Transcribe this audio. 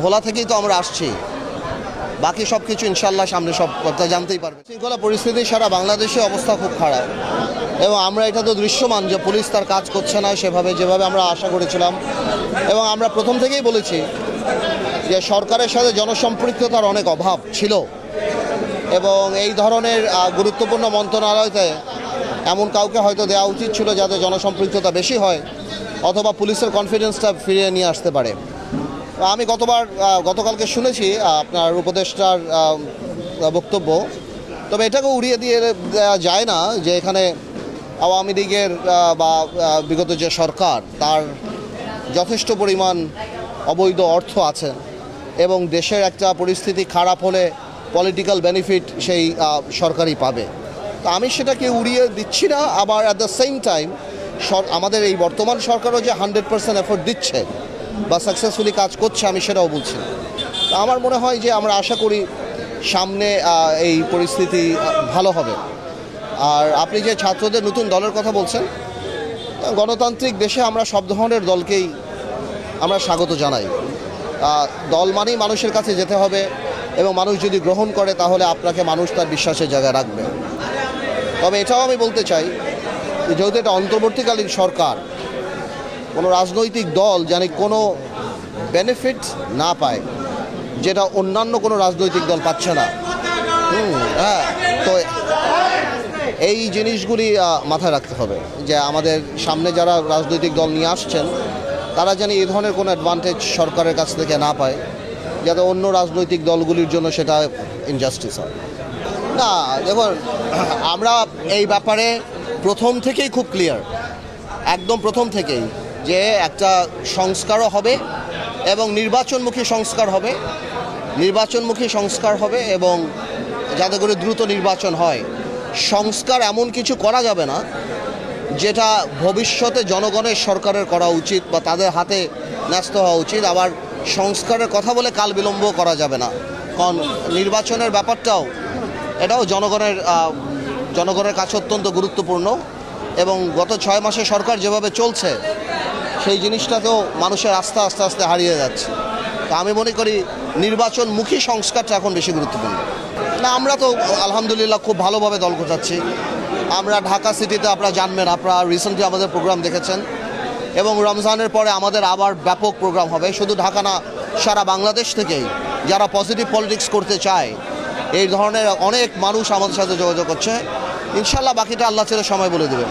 ভোলা থেকেই তো আমরা আসছি, বাকি সব কিছু ইনশাল্লাহ সামনে সব কথা জানতেই পারবে। শৃঙ্খলা পরিস্থিতি সারা বাংলাদেশে অবস্থা খুব খারাপ, এবং আমরা এটা তো দৃশ্যমান যে পুলিশ তার কাজ করছে না সেভাবে যেভাবে আমরা আশা করেছিলাম। এবং আমরা প্রথম থেকেই বলেছি যে সরকারের সাথে জনসম্পৃক্ততার অনেক অভাব ছিল, এবং এই ধরনের গুরুত্বপূর্ণ মন্ত্রণালয়তে এমন কাউকে হয়তো দেওয়া উচিত ছিল যাতে জনসম্পৃক্ততা বেশি হয়, অথবা পুলিশের কনফিডেন্সটা ফিরিয়ে নিয়ে আসতে পারে। আমি গতকালকে শুনেছি আপনার উপদেষ্টার বক্তব্য, তবে এটাকে উড়িয়ে দিয়ে দেওয়া যায় না যে এখানে আওয়ামী লীগের বা বিগত যে সরকার তার যথেষ্ট পরিমাণ অবৈধ অর্থ আছে, এবং দেশের একটা পরিস্থিতি খারাপ হলে পলিটিক্যাল বেনিফিট সেই সরকারই পাবে। তো আমি সেটাকে উড়িয়ে দিচ্ছি না, আবার অ্যাট দ্য সেম টাইম আমাদের এই বর্তমান সরকারও যে 100% এফোর্ট দিচ্ছে বা সাকসেসফুলি কাজ করছে আমি সেটাও বলছি না। তো আমার মনে হয় যে আমরা আশা করি সামনে এই পরিস্থিতি ভালো হবে। আর আপনি যে ছাত্রদের নতুন দলের কথা বলছেন, গণতান্ত্রিক দেশে আমরা সব ধরনের দলকেই আমরা স্বাগত জানাই। দল মানেই মানুষের কাছে যেতে হবে, এবং মানুষ যদি গ্রহণ করে তাহলে আপনাকে মানুষ তার বিশ্বাসের জায়গায় রাখবে। তবে এটাও আমি বলতে চাই যেহেতু এটা অন্তর্বর্তীকালীন সরকার, কোনো রাজনৈতিক দল যেন কোনো বেনিফিট না পায় যেটা অন্যান্য কোনো রাজনৈতিক দল পাচ্ছে না। হ্যাঁ, তো এই জিনিসগুলি মাথায় রাখতে হবে যে আমাদের সামনে যারা রাজনৈতিক দল নিয়ে আসছেন তারা যেন এই ধরনের কোনো অ্যাডভান্টেজ সরকারের কাছ থেকে না পায়, যাতে অন্য রাজনৈতিক দলগুলির জন্য সেটা ইনজাস্টিস হয় না। দেখুন, আমরা এই ব্যাপারে প্রথম থেকেই খুব ক্লিয়ার, একদম প্রথম থেকেই, যে একটা সংস্কারও হবে এবং নির্বাচনমুখী সংস্কার হবে এবং যাতে করে দ্রুত নির্বাচন হয়। সংস্কার এমন কিছু করা যাবে না যেটা ভবিষ্যতে জনগণের সরকারের করা উচিত বা তাদের হাতে ন্যস্ত হওয়া উচিত। আবার সংস্কারের কথা বলে কাল বিলম্ব করা যাবে না, কারণ নির্বাচনের ব্যাপারটাও এটাও জনগণের কাছে অত্যন্ত গুরুত্বপূর্ণ, এবং গত 6 মাসে সরকার যেভাবে চলছে সেই জিনিসটাতেও মানুষের আস্থা আস্তে আস্তে হারিয়ে যাচ্ছে। তো আমি মনে করি নির্বাচনমুখী সংস্কারটা এখন বেশি গুরুত্বপূর্ণ। না, আমরা তো আলহামদুলিল্লাহ খুব ভালোভাবে দল গোছাচ্ছি। আমরা ঢাকা সিটিতে, আপনারা জানবেন, আপনারা রিসেন্টলি আমাদের প্রোগ্রাম দেখেছেন, এবং রমজানের পরে আমাদের আবার ব্যাপক প্রোগ্রাম হবে, শুধু ঢাকা না, সারা বাংলাদেশ থেকেই যারা পজিটিভ পলিটিক্স করতে চায় এই ধরনের অনেক মানুষ আমাদের সাথে যোগাযোগ করছে। ইনশাল্লাহ বাকিটা আল্লাহ ছেড়ে সময় বলে দেবেন।